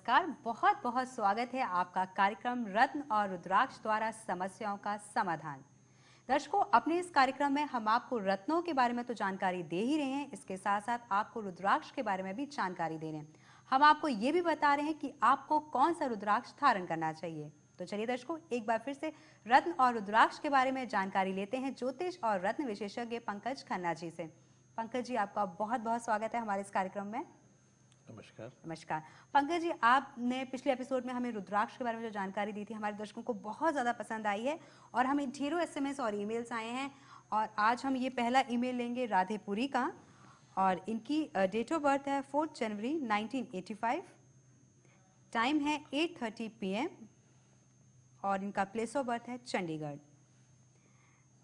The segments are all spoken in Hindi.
नमस्कार, बहुत बहुत स्वागत है आपका कार्यक्रम रत्न और रुद्राक्ष द्वारा समस्याओं का समाधान। दर्शकों, अपने इस कार्यक्रम में हम आपको रत्नों के बारे में तो जानकारी दे ही रहे हैं, इसके साथ साथ आपको रुद्राक्ष के बारे में भी जानकारी दे रहे हैं। हम आपको ये भी बता रहे हैं कि आपको कौन सा रुद्राक्ष धारण करना चाहिए। तो चलिए दर्शकों, एक बार फिर से रत्न और रुद्राक्ष के बारे में जानकारी लेते हैं ज्योतिष और रत्न विशेषज्ञ पंकज खन्ना जी से। पंकज जी, आपका बहुत बहुत स्वागत है हमारे इस कार्यक्रम में। नमस्कार। नमस्कार पंकज जी, आपने पिछले एपिसोड में हमें रुद्राक्ष के बारे में जो जानकारी दी थी हमारे दर्शकों को बहुत ज़्यादा पसंद आई है और हमें ढेरों एसएमएस और ईमेल्स आए हैं। और आज हम ये पहला ईमेल लेंगे राधेपुरी का, और इनकी डेट ऑफ बर्थ है 4 जनवरी 1985, टाइम है 8:30 PM और इनका प्लेस ऑफ बर्थ है चंडीगढ़।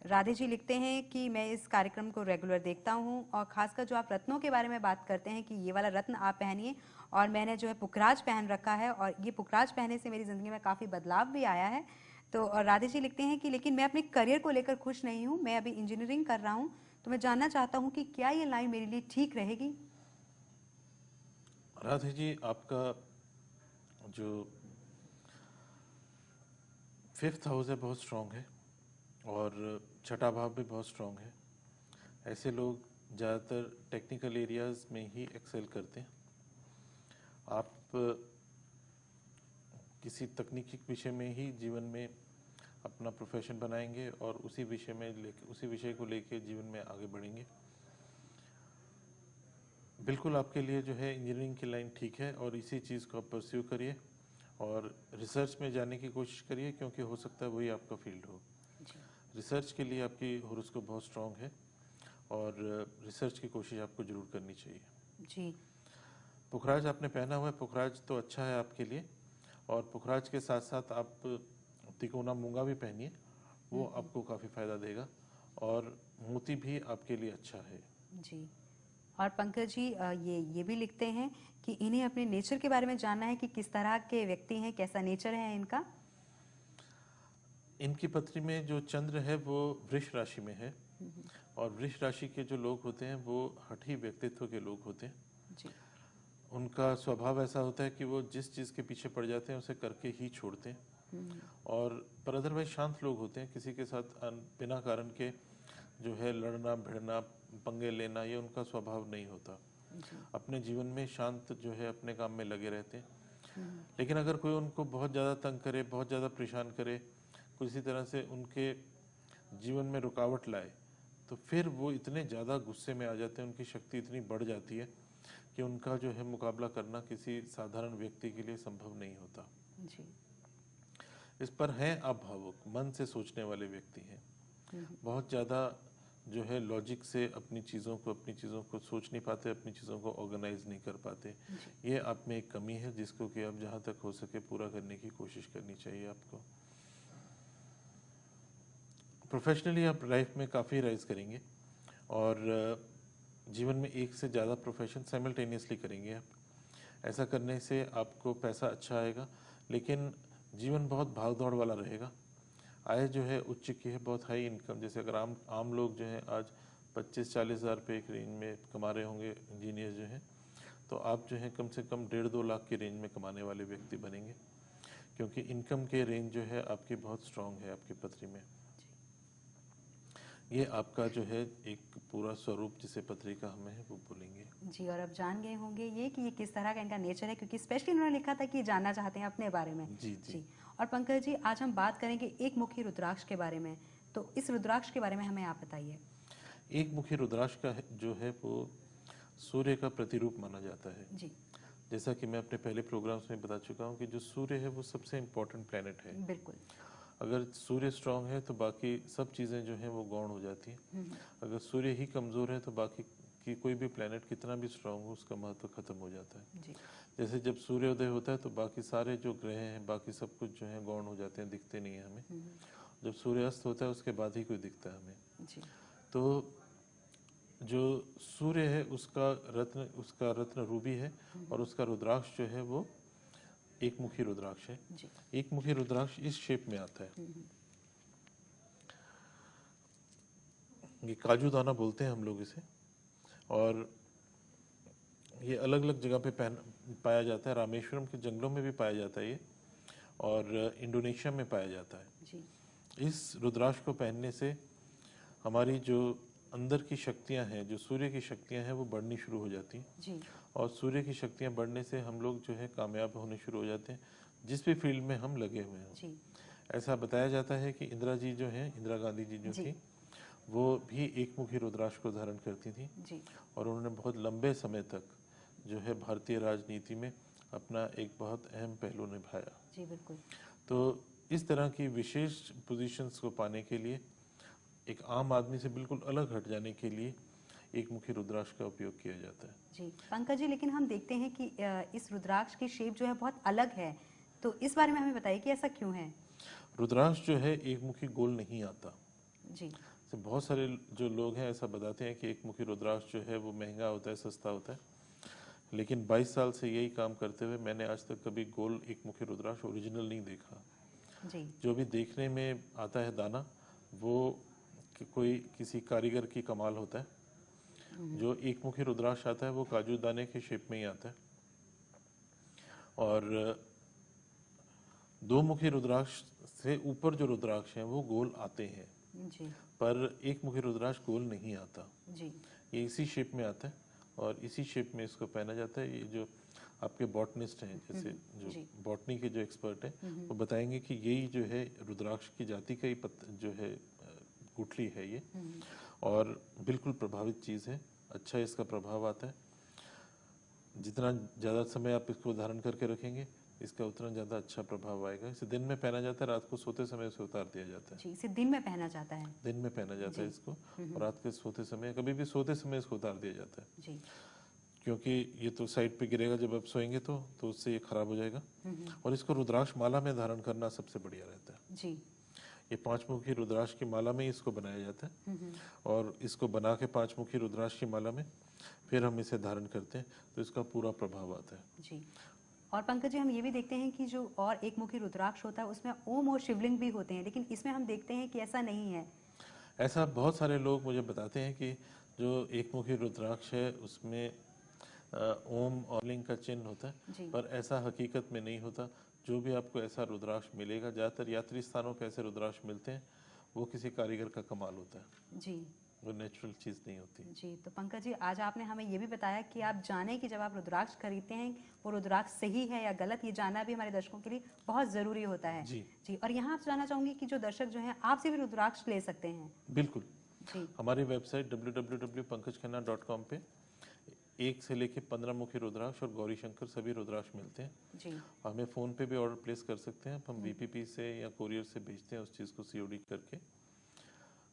राधे जी लिखते हैं कि मैं इस कार्यक्रम को रेगुलर देखता हूं और खासकर जो आप रत्नों के बारे में बात करते हैं कि ये वाला रत्न आप पहनिए, और मैंने जो है पुखराज पहन रखा है और ये पुखराज पहनने से मेरी ज़िंदगी में काफ़ी बदलाव भी आया है। तो और राधे जी लिखते हैं कि लेकिन मैं अपने करियर को लेकर खुश नहीं हूँ, मैं अभी इंजीनियरिंग कर रहा हूँ, तो मैं जानना चाहता हूँ कि क्या ये लाइन मेरे लिए ठीक रहेगी। राधे जी, आपका जो 5th हाउस है बहुत स्ट्रांग है और छठा भाव भी बहुत स्ट्रांग है। ऐसे लोग ज़्यादातर टेक्निकल एरियाज में ही एक्सेल करते हैं। आप किसी तकनीकी विषय में ही जीवन में अपना प्रोफेशन बनाएंगे और उसी विषय को लेके जीवन में आगे बढ़ेंगे। बिल्कुल आपके लिए जो है इंजीनियरिंग की लाइन ठीक है और इसी चीज़ को आप परस्यू करिए और रिसर्च में जाने की कोशिश करिए, क्योंकि हो सकता है वही आपका फील्ड हो। रिसर्च के लिए आपकी हॉरोस्कोप बहुत स्ट्रांग है और रिसर्च की कोशिश आपको जरूर करनी चाहिए। जी, पुखराज आपने पहना हुआ है, पुखराज तो अच्छा है आपके लिए, और पुखराज के साथ साथ आप तिकोना मूंगा भी पहनिए, वो आपको काफ़ी फायदा देगा, और मोती भी आपके लिए अच्छा है। जी। और पंकज जी ये भी लिखते हैं कि इन्हें अपने नेचर के बारे में जानना है कि किस तरह के व्यक्ति हैं, कैसा नेचर है इनका। इनकी पत्री में जो चंद्र है वो वृष राशि में है, और वृष राशि के जो लोग होते हैं वो हठी व्यक्तित्व के लोग होते हैं। जी, उनका स्वभाव ऐसा होता है कि वो जिस चीज़ के पीछे पड़ जाते हैं उसे करके ही छोड़ते हैं, और पर अदरवाइज शांत लोग होते हैं। किसी के साथ बिना कारण के जो है लड़ना भिड़ना पंगे लेना, ये उनका स्वभाव नहीं होता। अपने जीवन में शांत जो है अपने काम में लगे रहते हैं। लेकिन अगर कोई उनको बहुत ज़्यादा तंग करे, बहुत ज़्यादा परेशान करे, किसी तरह से उनके जीवन में रुकावट लाए, तो फिर वो इतने ज़्यादा गुस्से में आ जाते हैं, उनकी शक्ति इतनी बढ़ जाती है कि उनका जो है मुकाबला करना किसी साधारण व्यक्ति के लिए संभव नहीं होता। जी, इस पर हैं आप भावुक, मन से सोचने वाले व्यक्ति हैं, बहुत ज़्यादा जो है लॉजिक से अपनी चीज़ों को सोच नहीं पाते, अपनी चीज़ों को ऑर्गेनाइज नहीं कर पाते। ये आप में एक कमी है जिसको कि आप जहाँ तक हो सके पूरा करने की कोशिश करनी चाहिए आपको। प्रोफेशनली आप लाइफ में काफ़ी राइज करेंगे और जीवन में एक से ज़्यादा प्रोफेशन साइमल्टेनियसली करेंगे आप। ऐसा करने से आपको पैसा अच्छा आएगा, लेकिन जीवन बहुत भाग दौड़ वाला रहेगा। आय जो है उच्च की है, बहुत हाई इनकम। जैसे अगर आम लोग जो हैं आज 25-40 हज़ार रुपये एक रेंज में कमा रहे होंगे इंजीनियर जो हैं, तो आप जो है कम से कम 1.5-2 लाख की रेंज में कमाने वाले व्यक्ति बनेंगे, क्योंकि इनकम के रेंज जो है आपकी बहुत स्ट्रांग है आपकी पत्री में। ये आपका जो है एक पूरा स्वरूप जिसे पत्री का हमें है वो बोलेंगे। जी, और अब जान गए होंगे ये कि ये किस तरह का इनका नेचर है, क्योंकि स्पेशली उन्होंने लिखा था कि ये जानना चाहते हैं अपने बारे में। जी जी। और पंकज जी, आज हम बात करेंगे एक मुखी रुद्राक्ष के बारे में, तो इस रुद्राक्ष के बारे में हमें आप बताइए। एक मुखी रुद्राक्ष का जो है वो सूर्य का प्रतिरूप माना जाता है। जी, जैसा कि मैं अपने पहले प्रोग्राम्स में बता चुका हूँ कि जो सूर्य है वो सबसे इम्पोर्टेंट प्लेनेट है। बिल्कुल। अगर सूर्य स्ट्रांग है तो बाकी सब चीज़ें जो हैं वो गौण हो जाती हैं। अगर सूर्य ही कमज़ोर है तो बाकी की कोई भी प्लेनेट कितना भी स्ट्रांग हो उसका महत्व खत्म हो जाता है। जी, जैसे जब सूर्योदय होता है तो बाकी सारे जो ग्रह हैं, बाकी सब कुछ जो है गौण हो जाते हैं, दिखते नहीं है हमें। जब सूर्यास्त होता है उसके बाद ही कोई दिखता है हमें। जी, तो जो सूर्य है उसका रत्न रूबी है, और उसका रुद्राक्ष जो है वो एक मुखी रुद्राक्ष है। जी, एक मुखी रुद्राक्ष इस शेप में आता है। ये काजू दाना बोलते हैं हम लोग इसे, और ये अलग अलग जगह पे पाया जाता है, रामेश्वरम के जंगलों में भी पाया जाता है ये, और इंडोनेशिया में पाया जाता है। जी। इस रुद्राक्ष को पहनने से हमारी जो अंदर की शक्तियां हैं, जो सूर्य की शक्तियां हैं, वो बढ़नी शुरू हो जाती हैं। जी। और सूर्य की शक्तियां बढ़ने से हम लोग जो है कामयाब होने शुरू हो जाते हैं, जिस भी फील्ड में हम लगे हुए हैं। जी। ऐसा बताया जाता है कि इंदिरा जी जो हैं, इंदिरा गांधी जी जो जी। थी, वो भी एक मुखी रुद्राक्ष को धारण करती थी, जी। और उन्होंने बहुत लंबे समय तक जो है भारतीय राजनीति में अपना एक बहुत अहम पहलू निभाया। जी बिल्कुल। तो इस तरह की विशेष पोजीशंस को पाने के लिए, एक आम आदमी से बिल्कुल अलग हट जाने के लिए एक मुखी रुद्राक्ष का उपयोग किया जाता है। जी पंकज जी, लेकिन हम देखते हैं कि इस रुद्राक्ष की शेप जो है बहुत अलग है, तो इस बारे में हमें बताइए कि ऐसा क्यों है? रुद्राक्ष जो है एक मुखी गोल नहीं आता। जी। तो बहुत सारे जो लोग हैं ऐसा बताते हैं कि एक मुखी रुद्राक्ष जो है वो महंगा होता है, सस्ता होता है, लेकिन 22 साल से यही काम करते हुए मैंने आज तक कभी गोल एक मुखी रुद्राक्ष ओरिजिनल नहीं देखा। जी। जो भी देखने में आता है दाना, वो कोई किसी कारीगर की कमाल होता है। जो एक मुखी रुद्राक्ष आता है वो काजू दाने के शेप में ही आता है, और दो मुखी रुद्राक्ष से ऊपर जो रुद्राक्ष हैं वो गोल आते हैं। जी। पर एक मुखी रुद्राक्ष गोल नहीं आता। जी। ये इसी शेप में आता है और इसी शेप में इसको पहना जाता है। ये जो आपके बॉटनिस्ट हैं, जैसे जो बॉटनी के जो एक्सपर्ट हैं, वो बताएंगे कि यही जो है रुद्राक्ष की जाति का ही जो है गुठली है ये, और बिल्कुल प्रभावित चीज़ है। अच्छा इसका प्रभाव आता है। जितना ज़्यादा समय आप इसको धारण करके रखेंगे, इसका उतना ज़्यादा अच्छा प्रभाव आएगा। इसे दिन में पहना जाता है, रात को सोते समय इसे उतार दिया जाता है। जी, इसे दिन में पहना जाता है। दिन में पहना जाता है इसको, और रात के सोते समय, कभी भी सोते समय इसको उतार दिया जाता है। जी। क्योंकि ये तो साइड पे गिरेगा जब आप सोएंगे तो उससे ये खराब हो जाएगा। और इसको रुद्राक्ष माला में धारण करना सबसे बढ़िया रहता है। जी। ये 5 मुखी रुद्राक्ष की माला में इसको बनाया जाता है, और इसको बना के 5 मुखी रुद्राक्ष की माला में फिर हम इसे धारण करते हैं, तो इसका पूरा प्रभाव आता है। जी। और पंकज जी, हम ये भी देखते हैं कि जो और एक मुखी रुद्राक्ष होता है उसमें ओम और शिवलिंग भी होते हैं, लेकिन इसमें हम देखते हैं कि ऐसा नहीं है। ऐसा बहुत सारे लोग मुझे बताते हैं कि जो एक मुखी रुद्राक्ष है उसमें ओम और लिंग का चिन्ह होता है, पर ऐसा हकीकत में नहीं होता। जो भी आपको ऐसा रुद्राक्ष मिलेगा, ज़्यादातर यात्री स्थानों पे ऐसे रुद्राक्ष मिलते हैं, वो किसी कारीगर का कमाल होता है। जी। वो नेचुरल चीज़ नहीं होती। जी, तो पंकज जी, आज आपने हमें ये भी बताया कि आप जानें कि जब आप रुद्राक्ष खरीदते हैं वो रुद्राक्ष सही है या गलत, ये जानना भी हमारे दर्शकों के लिए बहुत ज़रूरी होता है। जी। जी। और यहाँ आप जानना चाहूँगी कि जो दर्शक जो हैं आपसे भी रुद्राक्ष ले सकते हैं? बिल्कुल जी। हमारी वेबसाइट www.pankajkhanna.com पे 1 से लेके 15 मुखी रुद्राक्ष और गौरी शंकर सभी रुद्राक्ष मिलते हैं। जी। हमें फ़ोन पे भी ऑर्डर प्लेस कर सकते हैं, हम VPP से या कोरियर से भेजते हैं उस चीज़ को COD करके।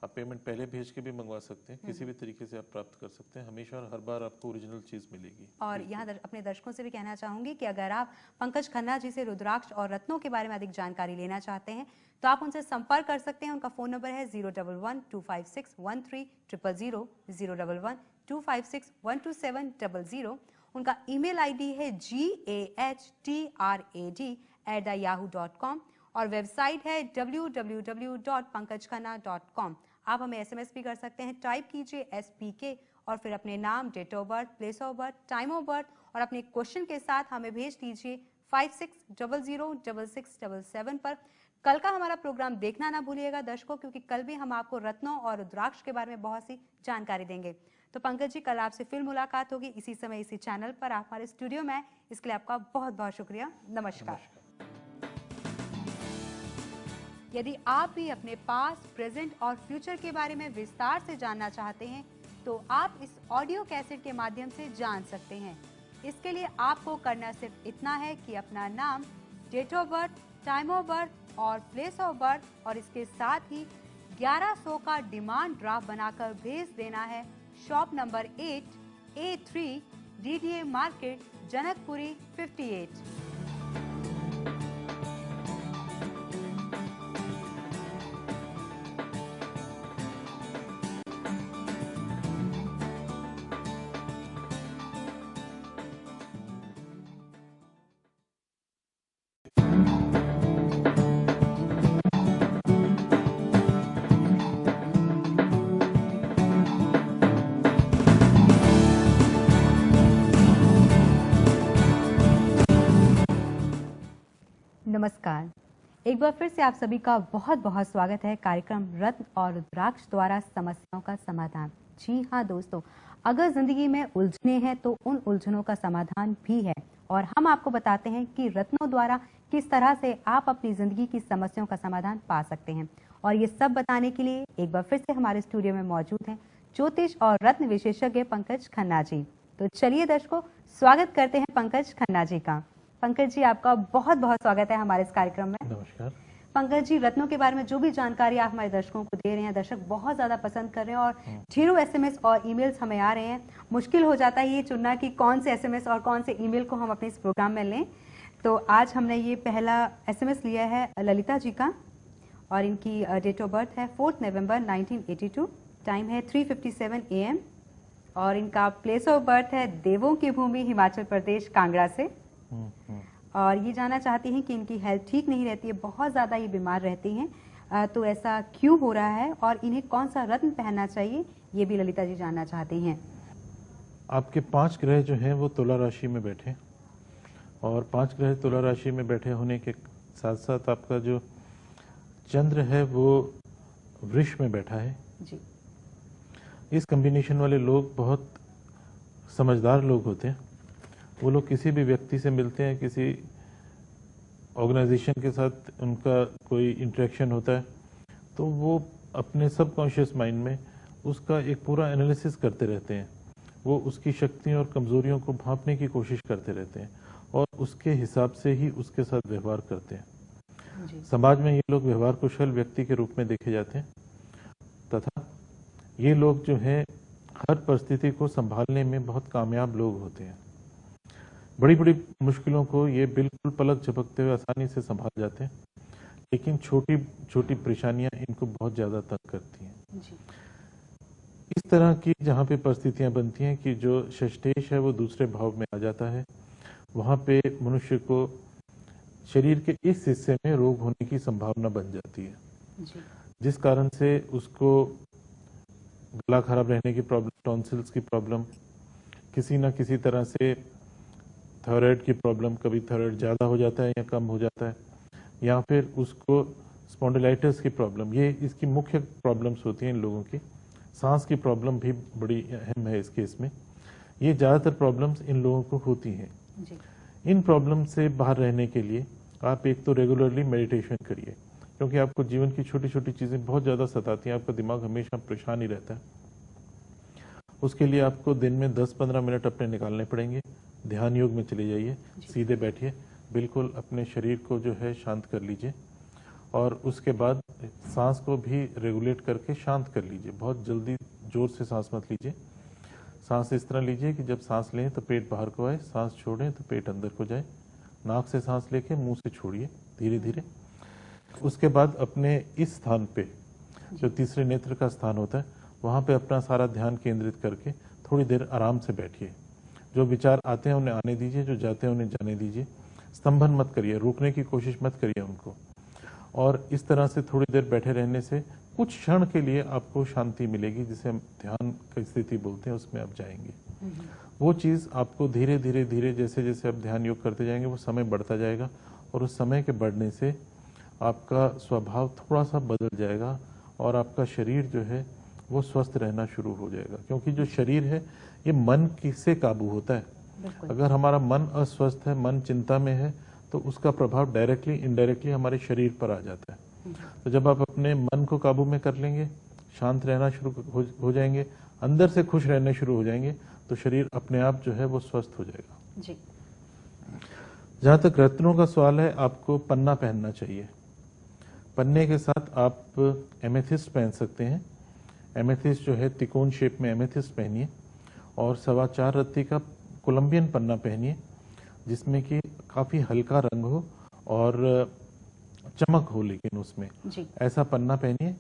आप पेमेंट पहले भेज के भी मंगवा सकते हैं, किसी भी तरीके से आप प्राप्त कर सकते हैं। हमेशा और हर बार आपको ओरिजिनल चीज़ मिलेगी। और यहाँ अपने दर्शकों से भी कहना चाहूँगी कि अगर आप पंकज खन्ना जी से रुद्राक्ष और रत्नों के बारे में अधिक जानकारी लेना चाहते हैं तो आप उनसे संपर्क कर सकते हैं। उनका फ़ोन नंबर है 011-256-1300, 011-256-12700। उनका ईमेल ID है GAHTRAD@yahoo.com, और वेबसाइट है www.pankajkhanna.com। आप हमें SMS भी कर सकते हैं। टाइप कीजिए SPK और फिर अपने नाम, date of birth, place of birth, time of birth और अपने क्वेश्चन के साथ हमें भेज दीजिए 56006677 पर। कल का हमारा प्रोग्राम देखना ना भूलिएगा दर्शकों, क्योंकि कल भी हम आपको रत्नों और रुद्राक्ष के बारे में बहुत सी जानकारी देंगे। तो पंकज जी, कल आपसे फिर मुलाकात होगी इसी समय इसी चैनल पर, आप हमारे स्टूडियो में। इसके लिए आपका बहुत बहुत शुक्रिया। नमस्कार। यदि आप भी अपने पास्ट, प्रेजेंट और फ्यूचर के बारे में विस्तार से जानना चाहते हैं तो आप इस ऑडियो कैसेट के माध्यम से जान सकते हैं। इसके लिए आपको करना सिर्फ इतना है कि अपना नाम, date of birth, time of birth और प्लेस ऑफ बर्थ और इसके साथ ही 1100 का डिमांड ड्राफ्ट बनाकर भेज देना है shop number 8A3 DDA market, Janakpuri 58। नमस्कार। एक बार फिर से आप सभी का बहुत बहुत स्वागत है कार्यक्रम रत्न और रुद्राक्ष द्वारा समस्याओं का समाधान। जी हाँ दोस्तों, अगर जिंदगी में उलझने हैं तो उन उलझनों का समाधान भी है और हम आपको बताते हैं कि रत्नों द्वारा किस तरह से आप अपनी जिंदगी की समस्याओं का समाधान पा सकते हैं। और ये सब बताने के लिए एक बार फिर से हमारे स्टूडियो में मौजूद हैं ज्योतिष और रत्न विशेषज्ञ पंकज खन्ना जी। तो चलिए दर्शकों, स्वागत करते हैं पंकज खन्ना जी का। पंकज जी, आपका बहुत बहुत स्वागत है हमारे इस कार्यक्रम में। नमस्कार। पंकज जी, रत्नों के बारे में जो भी जानकारी आप हमारे दर्शकों को दे रहे हैं, दर्शक बहुत ज्यादा पसंद कर रहे हैं और ढेरों एसएमएस और ईमेल्स हमें आ रहे हैं। मुश्किल हो जाता है ये चुनना कि कौन से एसएमएस और कौन से ईमेल को हम अपने इस प्रोग्राम में लें। तो आज हमने ये पहला एसएमएस लिया है ललिता जी का और इनकी डेट ऑफ बर्थ है 4 नवंबर 1982, टाइम है 3:57 AM और इनका प्लेस ऑफ बर्थ है देवों की भूमि हिमाचल प्रदेश कांगड़ा से। और ये जानना चाहती हैं कि इनकी हेल्थ ठीक नहीं रहती है, बहुत ज़्यादा ये बीमार रहती हैं, तो ऐसा क्यों हो रहा है और इन्हें कौन सा रत्न पहनना चाहिए, ये भी ललिता जी जानना चाहती हैं। आपके 5 ग्रह जो हैं वो तुला राशि में बैठे और 5 ग्रह तुला राशि में बैठे होने के साथ साथ आपका जो चंद्र है वो वृष में बैठा है जी। इस कॉम्बिनेशन वाले लोग बहुत समझदार लोग होते हैं। वो लोग किसी भी व्यक्ति से मिलते हैं, किसी ऑर्गेनाइजेशन के साथ उनका कोई इंटरेक्शन होता है तो वो अपने सबकॉन्शियस माइंड में उसका एक पूरा एनालिसिस करते रहते हैं। वो उसकी शक्तियों और कमजोरियों को भांपने की कोशिश करते रहते हैं और उसके हिसाब से ही उसके साथ व्यवहार करते हैं। जी। समाज में ये लोग व्यवहार कुशल व्यक्ति के रूप में देखे जाते हैं तथा ये लोग जो हैं हर परिस्थिति को संभालने में बहुत कामयाब लोग होते हैं। बड़ी बड़ी मुश्किलों को ये बिल्कुल पलक झपकते हुए आसानी से संभाल जाते हैं, लेकिन छोटी छोटी परेशानियां इनको बहुत ज्यादा तंग करती हैं। जी। इस तरह की जहाँ पे परिस्थितियां बनती हैं कि जो षष्ठेश है वो दूसरे भाव में आ जाता है, वहाँ पे मनुष्य को शरीर के इस हिस्से में रोग होने की संभावना बन जाती है। जी। जिस कारण से उसको गला खराब रहने की प्रॉब्लम, टॉन्सिल्स की प्रॉब्लम, किसी न किसी तरह से थायराइड की प्रॉब्लम, कभी थायराइड ज़्यादा हो जाता है या कम हो जाता है, या फिर उसको स्पॉन्डिलाइटिस की प्रॉब्लम, ये इसकी मुख्य प्रॉब्लम्स होती हैं इन लोगों की। सांस की प्रॉब्लम भी बड़ी अहम है इस केस में। ये ज़्यादातर प्रॉब्लम्स इन लोगों को होती हैं। जी। इन प्रॉब्लम से बाहर रहने के लिए आप एक तो रेगुलरली मेडिटेशन करिए, क्योंकि आपको जीवन की छोटी छोटी चीज़ें बहुत ज़्यादा सताती हैं, आपका दिमाग हमेशा परेशान ही रहता है। उसके लिए आपको दिन में 10-15 मिनट अपने निकालने पड़ेंगे। ध्यान योग में चले जाइए, सीधे बैठिए, बिल्कुल अपने शरीर को जो है शांत कर लीजिए और उसके बाद सांस को भी रेगुलेट करके शांत कर लीजिए। बहुत जल्दी जोर से सांस मत लीजिए। सांस इस तरह लीजिए कि जब सांस लें तो पेट बाहर को आए, सांस छोड़ें तो पेट अंदर को जाए। नाक से सांस लेके मुंह से छोड़िए धीरे धीरे। उसके बाद अपने इस स्थान पे जो तीसरे नेत्र का स्थान होता है वहाँ पे अपना सारा ध्यान केंद्रित करके थोड़ी देर आराम से बैठिए। जो विचार आते हैं उन्हें आने दीजिए, जो जाते हैं उन्हें जाने दीजिए। स्तंभन मत करिए, रोकने की कोशिश मत करिए उनको। और इस तरह से थोड़ी देर बैठे रहने से कुछ क्षण के लिए आपको शांति मिलेगी, जिसे हम ध्यान की स्थिति बोलते हैं, उसमें आप जाएंगे। वो चीज़ आपको धीरे धीरे धीरे जैसे जैसे आप ध्यान योग करते जाएंगे वो समय बढ़ता जाएगा और उस समय के बढ़ने से आपका स्वभाव थोड़ा सा बदल जाएगा और आपका शरीर जो है वो स्वस्थ रहना शुरू हो जाएगा। क्योंकि जो शरीर है ये मन से काबू होता है। अगर हमारा मन अस्वस्थ है, मन चिंता में है, तो उसका प्रभाव डायरेक्टली इनडायरेक्टली हमारे शरीर पर आ जाता है। तो जब आप अपने मन को काबू में कर लेंगे, शांत रहना शुरू हो जाएंगे, अंदर से खुश रहने शुरू हो जाएंगे, तो शरीर अपने आप जो है वो स्वस्थ हो जाएगा। जी। जहाँ तक रत्नों का सवाल है, आपको पन्ना पहनना चाहिए। पन्ने के साथ आप एमेथिस्ट पहन सकते हैं। एमेथिस्ट जो है त्रिकोण शेप में एमेथिस्ट पहनिए और 4.25 रत्ती का कोलंबियन पन्ना पहनिए, जिसमें कि काफ़ी हल्का रंग हो और चमक हो, लेकिन उसमें ऐसा पन्ना पहनिए।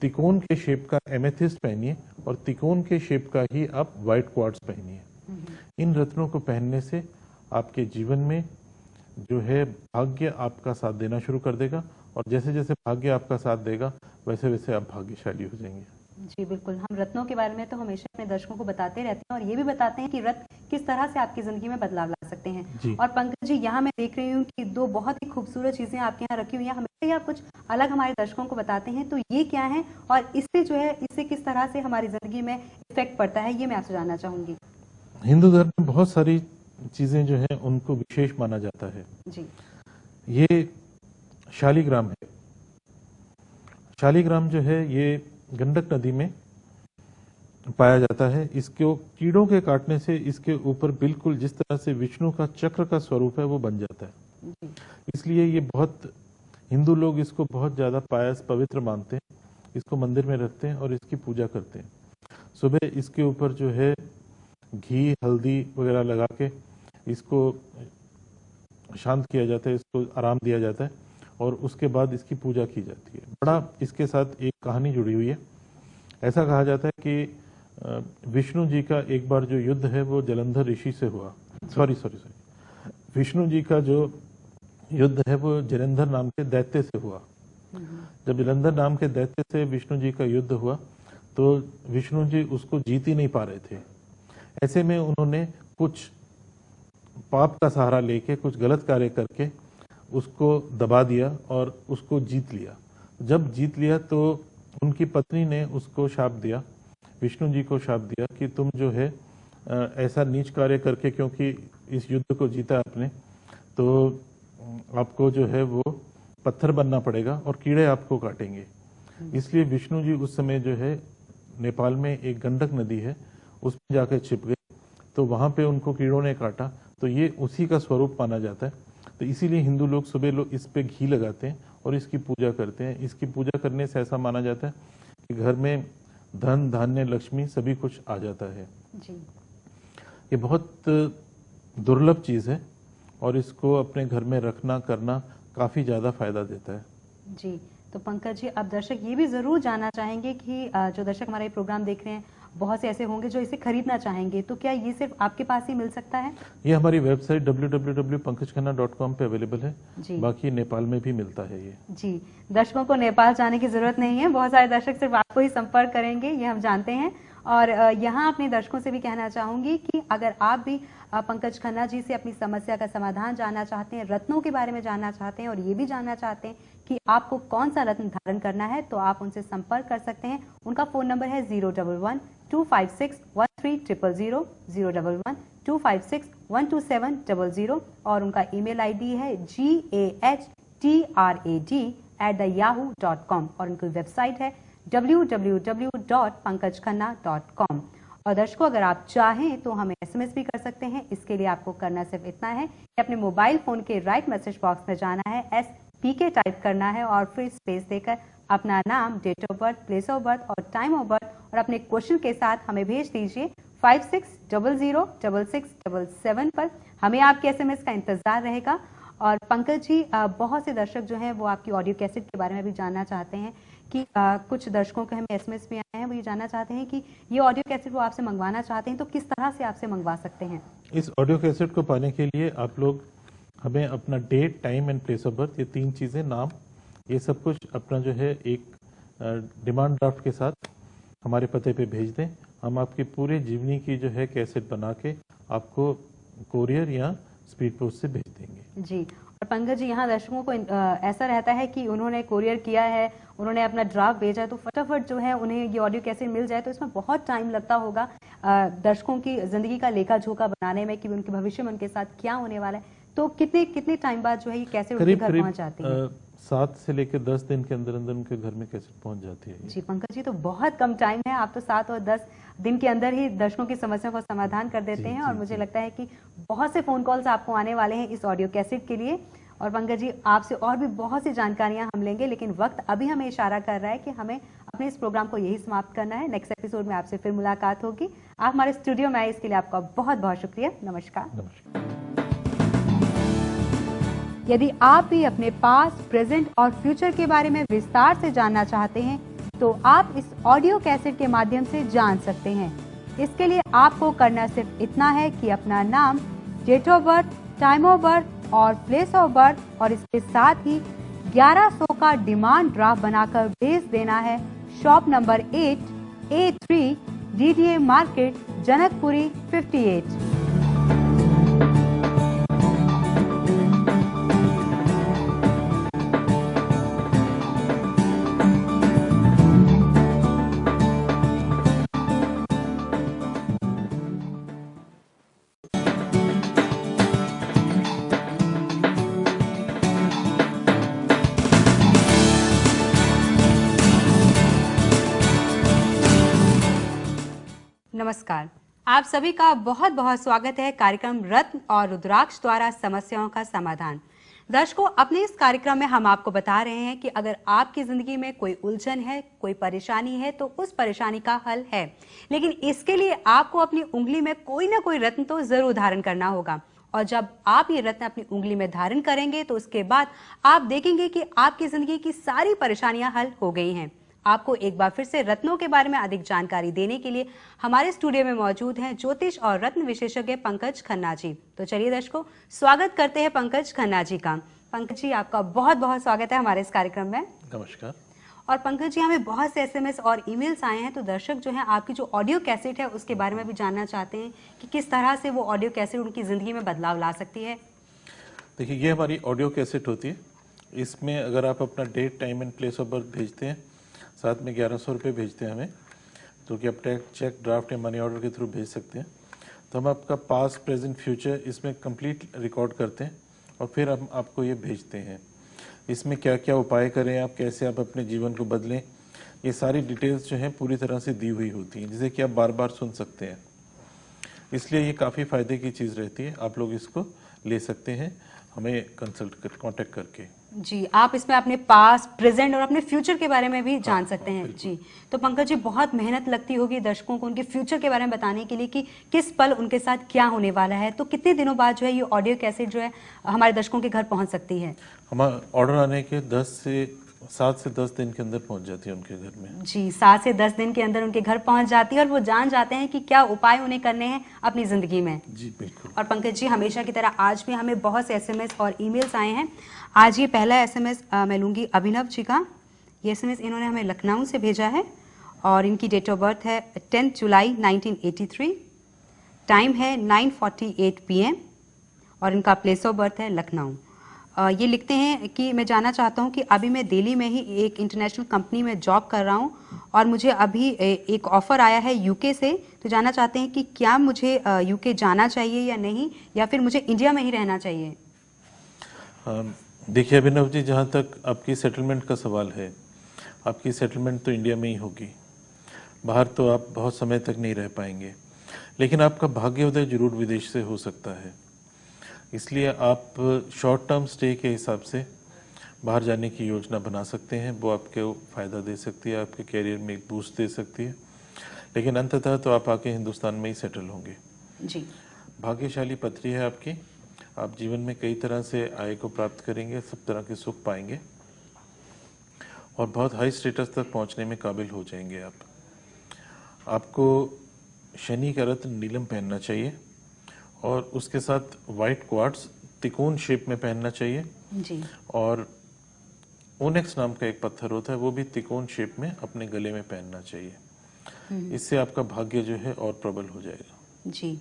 त्रिकोण के शेप का एमेथिस्ट पहनिए और त्रिकोण के शेप का ही आप व्हाइट क्वार्ट्ज पहनिए। इन रत्नों को पहनने से आपके जीवन में जो है भाग्य आपका साथ देना शुरू कर देगा और जैसे जैसे भाग्य आपका साथ देगा वैसे वैसे आप भाग्यशाली हो जाएंगे। जी बिल्कुल, हम रत्नों के बारे में तो हमेशा अपने दर्शकों को बताते रहते हैं और ये भी बताते हैं कि रत्न किस तरह से आपकी जिंदगी में बदलाव ला सकते हैं। जी। और पंकज जी, यहाँ मैं देख रही हूँ कि दो बहुत ही खूबसूरत चीजें आपके यहाँ रखी हुई हैं। हमें आप कुछ अलग हमारे दर्शकों को बताते हैं, तो ये क्या है और इससे जो है इससे किस तरह से हमारी जिंदगी में इफेक्ट पड़ता है, ये मैं आपसे जानना चाहूंगी। हिंदू धर्म में बहुत सारी चीजें जो है उनको विशेष माना जाता है। जी। ये शालिग्राम है। शालिग्राम जो है ये गंडक नदी में पाया जाता है। इसको कीड़ों के काटने से इसके ऊपर बिल्कुल जिस तरह से विष्णु का चक्र का स्वरूप है वो बन जाता है। जी। इसलिए ये बहुत हिंदू लोग इसको बहुत ज्यादा पायस पवित्र मानते हैं, इसको मंदिर में रखते हैं और इसकी पूजा करते हैं। सुबह इसके ऊपर जो है घी हल्दी वगैरह लगा के इसको शांत किया जाता है, इसको आराम दिया जाता है और उसके बाद इसकी पूजा की जाती है। बड़ा इसके साथ एक कहानी जुड़ी हुई है। ऐसा कहा जाता है कि विष्णु जी का एक बार जो युद्ध है वो जलंधर ऋषि से हुआ। सॉरी विष्णु जी का जो युद्ध है वो जलंधर नाम के दैत्य से हुआ। जब जलंधर नाम के दैत्य से विष्णु जी का युद्ध हुआ तो विष्णु जी उसको जीत ही नहीं पा रहे थे। ऐसे में उन्होंने कुछ पाप का सहारा लेके कुछ गलत कार्य करके उसको दबा दिया और उसको जीत लिया। जब जीत लिया तो उनकी पत्नी ने उसको शाप दिया, विष्णु जी को शाप दिया कि तुम जो है ऐसा नीच कार्य करके, क्योंकि इस युद्ध को जीता आपने, तो आपको जो है वो पत्थर बनना पड़ेगा और कीड़े आपको काटेंगे। इसलिए विष्णु जी उस समय जो है नेपाल में एक गंडक नदी है उसमें जाकर छिप गए, तो वहां पे उनको कीड़ों ने काटा। तो ये उसी का स्वरूप माना जाता है। तो इसीलिए हिंदू लोग सुबह लोग इस पे घी लगाते हैं और इसकी पूजा करते हैं। इसकी पूजा करने से ऐसा माना जाता है कि घर में धन धान्य लक्ष्मी सभी कुछ आ जाता है। जी। ये बहुत दुर्लभ चीज है और इसको अपने घर में रखना करना काफी ज्यादा फायदा देता है। जी। तो पंकज जी, अब दर्शक ये भी जरूर जानना चाहेंगे कि जो दर्शक हमारा ये प्रोग्राम देख रहे हैं बहुत से ऐसे होंगे जो इसे खरीदना चाहेंगे, तो क्या ये सिर्फ आपके पास ही मिल सकता है? ये हमारी वेबसाइट www.pankajkhanna.com पे अवेलेबल है। जी। बाकी नेपाल में भी मिलता है ये। जी। दर्शकों को नेपाल जाने की जरूरत नहीं है, बहुत सारे दर्शक सिर्फ आपको ही संपर्क करेंगे, ये हम जानते हैं। और यहाँ अपने दर्शकों से भी कहना चाहूंगी कि अगर आप भी पंकज खन्ना जी से अपनी समस्या का समाधान जानना चाहते हैं, रत्नों के बारे में जानना चाहते हैं और ये भी जानना चाहते हैं कि आपको कौन सा रत्न धारण करना है, तो आप उनसे संपर्क कर सकते हैं। उनका फोन नंबर है 011-256-1300, 011-256-12700 और उनका ईमेल आईडी है gahtrad@yahoo.com और उनकी वेबसाइट है www.pankajkhanna.com। और दर्शकों, अगर आप चाहें तो हमें SMS भी कर सकते हैं। इसके लिए आपको करना सिर्फ इतना है कि अपने मोबाइल फोन के राइट मैसेज बॉक्स में जाना है, SPK टाइप करना है और फिर स्पेस देकर अपना नाम, date of birth, place of birth और टाइम ऑफ बर्थ और अपने क्वेश्चन के साथ हमें भेज दीजिए 56006677 पर। हमें आपके SMS का इंतजार रहेगा। और पंकज जी, बहुत से दर्शक जो हैं वो आपकी ऑडियो कैसेट के बारे में भी जानना चाहते हैं कि कुछ दर्शकों के हमें SMS भी आए हैं, वो ये जानना चाहते हैं कि ये ऑडियो कैसेट वो आपसे मंगवाना चाहते हैं, तो किस तरह से आपसे मंगवा सकते हैं? इस ऑडियो कैसेट को पाने के लिए आप लोग हमें अपना date, time and place of birth, ये 3 चीजें, नाम, ये सब कुछ अपना जो है एक डिमांड ड्राफ्ट के साथ हमारे पते पे भेज दें। हम आपकी पूरे जीवनी की जो है कैसेट बना के आपको कोरियर या स्पीड पोस्ट से भेज देंगे। जी। और पंकज जी, यहाँ दर्शकों को ऐसा रहता है कि उन्होंने कोरियर किया है, उन्होंने अपना ड्राफ्ट भेजा है, तो फटाफट जो है उन्हें ये ऑडियो कैसेट मिल जाए, तो इसमें बहुत टाइम लगता होगा दर्शकों की जिंदगी का लेखा जोखा बनाने में कि उनके भविष्य में उनके साथ क्या होने वाला है। तो कितने टाइम बाद जो है ये कैसेट उनके घर पहुंच जाती है? 7 से लेकर 10 दिन के अंदर अंदर उनके घर में कैसेट पहुंच जाती है। जी पंकज जी, तो बहुत कम टाइम है, आप तो 7 और 10 दिन के अंदर ही दर्शकों की समस्या को समाधान कर देते हैं। और मुझे लगता है कि बहुत से फोन कॉल्स आपको आने वाले हैं इस ऑडियो कैसेट के लिए। और पंकज जी, आपसे और भी बहुत सी जानकारियां हम लेंगे, लेकिन वक्त अभी हमें इशारा कर रहा है कि हमें अपने इस प्रोग्राम को यही समाप्त करना है। नेक्स्ट एपिसोड में आपसे फिर मुलाकात होगी। आप हमारे स्टूडियो में आए इसके लिए आपका बहुत बहुत शुक्रिया। नमस्कार। यदि आप भी अपने पास्ट, प्रेजेंट और फ्यूचर के बारे में विस्तार से जानना चाहते हैं, तो आप इस ऑडियो कैसेट के माध्यम से जान सकते हैं। इसके लिए आपको करना सिर्फ इतना है कि अपना नाम, date of birth, time of birth और प्लेस ऑफ बर्थ और इसके साथ ही 1100 का डिमांड ड्राफ्ट बनाकर भेज देना है shop number 8A3 DDA market, Janakpuri 58। नमस्कार, आप सभी का बहुत बहुत स्वागत है कार्यक्रम रत्न और रुद्राक्ष द्वारा समस्याओं का समाधान। दर्शकों, अपने इस कार्यक्रम में हम आपको बता रहे हैं कि अगर आपकी जिंदगी में कोई उलझन है, कोई परेशानी है, तो उस परेशानी का हल है, लेकिन इसके लिए आपको अपनी उंगली में कोई ना कोई रत्न तो जरूर धारण करना होगा। और जब आप ये रत्न अपनी उंगली में धारण करेंगे तो उसके बाद आप देखेंगे कि आपकी जिंदगी की सारी परेशानियां हल हो गई हैं। आपको एक बार फिर से रत्नों के बारे में अधिक जानकारी देने के लिए हमारे स्टूडियो में मौजूद हैं ज्योतिष और रत्न विशेषज्ञ पंकज खन्ना जी। तो चलिए दर्शकों, स्वागत करते हैं पंकज खन्ना जी का। पंकज जी, आपका बहुत बहुत स्वागत है हमारे इस कार्यक्रम में। नमस्कार। और पंकज जी, हमें बहुत से SMS और ईमेल्स आए हैं, तो दर्शक जो है आपकी जो ऑडियो कैसेट है उसके बारे में भी जानना चाहते हैं कि किस तरह से वो ऑडियो कैसेट उनकी जिंदगी में बदलाव ला सकती है। देखिए, ये हमारी ऑडियो कैसेट होती है। इसमें अगर आप अपना date, time and place of birth भेजते हैं, साथ में 1100 रुपये भेजते हैं हमें, जो कि आप चेक, ड्राफ्ट या मनी ऑर्डर के थ्रू भेज सकते हैं, तो हम आपका पास्ट, प्रेजेंट, फ्यूचर इसमें कंप्लीट रिकॉर्ड करते हैं और फिर हम आपको ये भेजते हैं। इसमें क्या क्या उपाय करें आप, कैसे आप अपने जीवन को बदलें, ये सारी डिटेल्स जो हैं पूरी तरह से दी हुई होती हैं, जिसे कि आप बार बार सुन सकते हैं। इसलिए ये काफ़ी फ़ायदे की चीज़ रहती है। आप लोग इसको ले सकते हैं हमें कांटेक्ट करके। जी, आप इसमें अपने पास्ट, प्रेजेंट और अपने फ्यूचर के बारे में भी जान सकते हैं। जी, तो पंकज जी, बहुत मेहनत लगती होगी दर्शकों को उनके फ्यूचर के बारे में बताने के लिए कि किस पल उनके साथ क्या होने वाला है। तो कितने दिनों बाद जो है ये ऑडियो कैसेट जो है हमारे दर्शकों के घर पहुंच सकती है? हमारा ऑर्डर आने के 7 से 10 दिन के अंदर पहुंच जाती है उनके घर में। जी, 7 से 10 दिन के अंदर उनके घर पहुंच जाती है और वो जान जाते हैं कि क्या उपाय उन्हें करने हैं अपनी जिंदगी में। जी बिल्कुल। और पंकज जी, हमेशा की तरह आज भी हमें बहुत से SMS और ईमेल्स आए हैं। आज ये पहला SMS मैं लूंगी अभिनव जी का। ये SMS इन्होंने हमें लखनऊ से भेजा है और इनकी डेट ऑफ बर्थ है 10 जुलाई 1983। टाइम है 9:48 PM और इनका प्लेस ऑफ बर्थ है लखनऊ। ये लिखते हैं कि मैं जानना चाहता हूं कि अभी मैं दिल्ली में ही एक इंटरनेशनल कंपनी में जॉब कर रहा हूं और मुझे अभी एक ऑफर आया है यूके से। तो जानना चाहते हैं कि क्या मुझे यूके जाना चाहिए या नहीं, या फिर मुझे इंडिया में ही रहना चाहिए? देखिए अभिनव जी, जहाँ तक आपकी सेटलमेंट का सवाल है, आपकी सेटलमेंट तो इंडिया में ही होगी। बाहर तो आप बहुत समय तक नहीं रह पाएंगे, लेकिन आपका भाग्योदय जरूर विदेश से हो सकता है। इसलिए आप शॉर्ट टर्म स्टे के हिसाब से बाहर जाने की योजना बना सकते हैं। वो आपको फ़ायदा दे सकती है, आपके कैरियर में एक बूस्ट दे सकती है, लेकिन अंततः तो आप आके हिंदुस्तान में ही सेटल होंगे। जी, भाग्यशाली पत्री है आपकी। आप जीवन में कई तरह से आय को प्राप्त करेंगे, सब तरह के सुख पाएंगे और बहुत हाई स्टेटस तक पहुंचने में काबिल हो जाएंगे आप। आपको शनि का रत्न नीलम पहनना चाहिए और उसके साथ वाइट क्वार्ट्ज त्रिकोण शेप में पहनना चाहिए। जी। और ओनेक्स नाम का एक पत्थर होता है, वो भी त्रिकोण शेप में अपने गले में पहनना चाहिए। इससे आपका भाग्य जो है और प्रबल हो जाएगा। जी,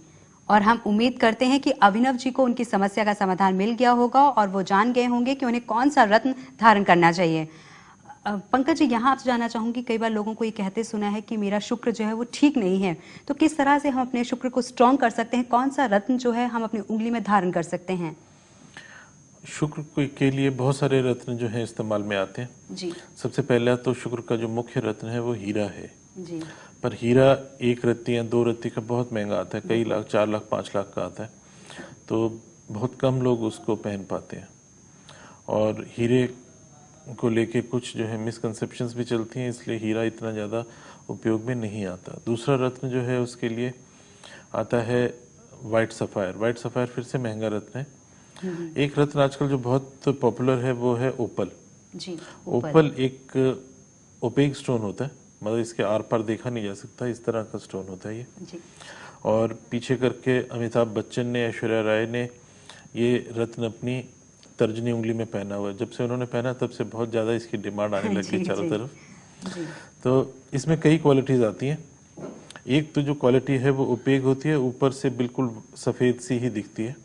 और हम उम्मीद करते हैं कि अभिनव जी को उनकी समस्या का समाधान मिल गया होगा और वो जान गए होंगे कि उन्हें कौन सा रत्न धारण करना चाहिए। पंकज जी, यहाँ आपसे जानना चाहूंगी, कई बार लोगों को ये कहते सुना है कि मेरा शुक्र जो है वो ठीक नहीं है, तो किस तरह से हम अपने शुक्र को स्ट्रॉन्ग कर सकते हैं? कौन सा रत्न जो है हम अपनी उंगली में धारण कर सकते हैं? शुक्र के लिए बहुत सारे रत्न जो है इस्तेमाल में आते हैं। जी। सबसे पहला तो शुक्र का जो मुख्य रत्न है वो हीरा है। जी। पर हीरा 1 रत्ती या 2 रत्ती का बहुत महंगा आता है, कई लाख, 4 लाख, 5 लाख का आता है, तो बहुत कम लोग उसको पहन पाते हैं। और हीरे को लेके कुछ जो है मिसकंसेप्शंस भी चलती हैं, इसलिए हीरा इतना ज़्यादा उपयोग में नहीं आता। दूसरा रत्न जो है उसके लिए आता है वाइट सफ़ायर। वाइट सफ़ायर फिर से महंगा रत्न है। एक रत्न आजकल जो बहुत पॉपुलर है वो है ओपल। जी, ओपल एक ओपेक स्टोन होता है, मतलब इसके आर पार देखा नहीं जा सकता, इस तरह का स्टोन होता है ये। जी। और पीछे करके अमिताभ बच्चन ने, ऐश्वर्या राय ने ये रत्न अपनी तर्जनी उंगली में पहना हुआ है। जब से उन्होंने पहना तब से बहुत ज़्यादा इसकी डिमांड आने लगी चारों तरफ। जी। तो इसमें कई क्वालिटीज़ आती हैं। एक तो जो क्वालिटी है वो ओपेक होती है, ऊपर से बिल्कुल सफ़ेद सी ही दिखती है।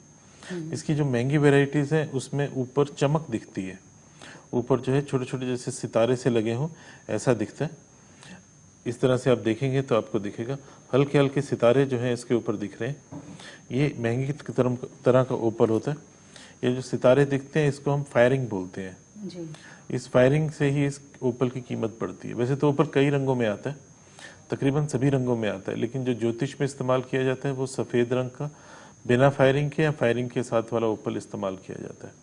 इसकी जो महंगी वेराइटीज़ हैं उसमें ऊपर चमक दिखती है, ऊपर जो है छोटे छोटे जैसे सितारे से लगे हों ऐसा दिखता है। इस तरह से आप देखेंगे तो आपको दिखेगा हल्के हल्के सितारे जो हैं इसके ऊपर दिख रहे हैं। ये महंगी तरह का ओपल होता है। ये जो सितारे दिखते हैं इसको हम फायरिंग बोलते हैं। जी। इस फायरिंग से ही इस ओपल की कीमत बढ़ती है। वैसे तो ओपल कई रंगों में आता है, तकरीबन सभी रंगों में आता है, लेकिन जो ज्योतिष में इस्तेमाल किया जाता है वो सफ़ेद रंग का बिना फायरिंग के या फायरिंग के साथ वाला ओपल इस्तेमाल किया जाता है।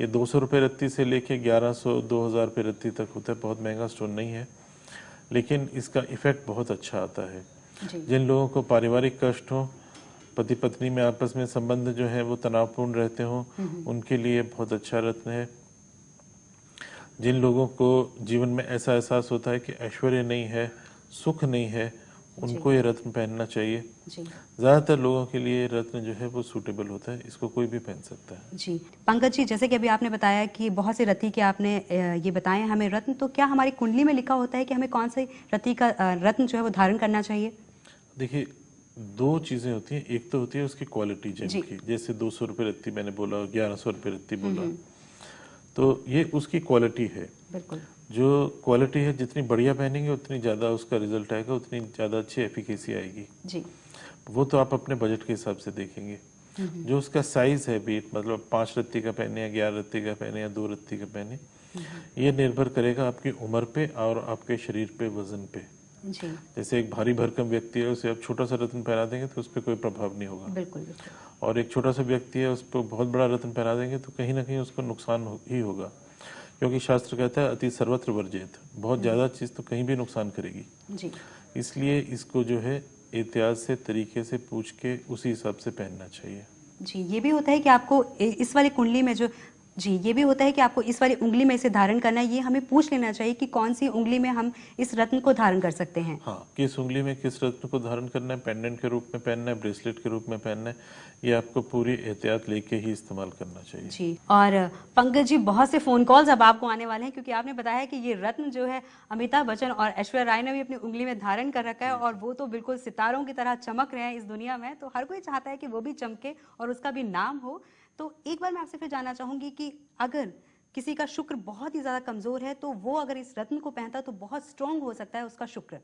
ये 200 रुपये रत्ती से लेके 1100-2000 रुपये रत्ती तक होता है। बहुत महंगा स्टोन नहीं है, लेकिन इसका इफ़ेक्ट बहुत अच्छा आता है। जिन लोगों को पारिवारिक कष्ट हो, पति पत्नी में आपस में संबंध जो है वो तनावपूर्ण रहते हों, उनके लिए बहुत अच्छा रत्न है। जिन लोगों को जीवन में ऐसा एहसास होता है कि ऐश्वर्य नहीं है, सुख नहीं है, उनको ये रत्न पहनना चाहिए। ज़्यादातर लोगों के लिए रत्न जो है वो सूटेबल होता है, इसको कोई भी पहन सकता है। जी पंकज जी, जैसे कि अभी आपने बताया कि बहुत से रत्ती के आपने ये बताए हमें रत्न, तो क्या हमारी कुंडली में लिखा होता है कि हमें कौन से रत्ती का रत्न जो है वो धारण करना चाहिए? देखिए, दो चीज़ें होती हैं। एक तो होती है उसकी क्वालिटी जेम की, जैसे 200 रुपये रत्ती मैंने बोला, 1100 रुपये रत्ती बोला, तो ये उसकी क्वालिटी है। बिल्कुल। जो क्वालिटी है, जितनी बढ़िया पहनेंगे उतनी ज़्यादा उसका रिजल्ट आएगा, उतनी ज़्यादा अच्छी एफिकेसी आएगी। जी। वो तो आप अपने बजट के हिसाब से देखेंगे। जो उसका साइज है बीट, मतलब 5 रत्ती का पहने या 11 रत्ती का पहने या 2 रत्ती का पहने, ये निर्भर करेगा आपकी उम्र पे और आपके शरीर पे, वजन पे। जी। जैसे एक भारी भरकम व्यक्ति है, उसे आप छोटा सा रत्न पहना देंगे तो उस पर कोई प्रभाव नहीं होगा। बिल्कुल बिल्कुल। और एक छोटा सा व्यक्ति है, उस पर बहुत बड़ा रत्न पहना देंगे तो कहीं ना कहीं उसको नुकसान ही होगा, क्योंकि शास्त्र कहता है अति सर्वत्र वर्जित। बहुत ज़्यादा चीज़ तो कहीं भी नुकसान करेगी। जी। इसलिए इसको जो है एहतियात से, तरीके से पूछ के उसी हिसाब से पहनना चाहिए। जी, ये भी होता है कि आपको इस वाली कुंडली में जो, जी ये भी होता है कि आपको इस वाली उंगली में इसे धारण करना है, ये हमें पूछ लेना चाहिए कि कौन सी उंगली में हम इस रत्न को धारण कर सकते हैं। हाँ, किस उंगली में किस रत्न को धारण करना है, पेंडेंट के रूप में पहनना है, ब्रेसलेट के रूप में पहनना है, ये आपको पूरी एहतियात लेके ही इस्तेमाल करना चाहिए। जी। और पंकज जी, बहुत से फोन कॉल्स अब आपको आने वाले हैं, क्योंकि आपने बताया कि ये रत्न जो है अमिताभ बच्चन और ऐश्वर्या राय ने भी अपनी उंगली में धारण कर रखा है, और वो तो बिल्कुल सितारों की तरह चमक रहे हैं इस दुनिया में, तो हर कोई चाहता है कि वो भी चमके और उसका भी नाम हो। तो एक बार मैं आपसे फिर जानना चाहूंगी कि अगर किसी का शुक्र बहुत ही ज्यादा कमजोर है, तो वो अगर इस रत्न को पहनता तो बहुत स्ट्रांग हो सकता है उसका शुक्र।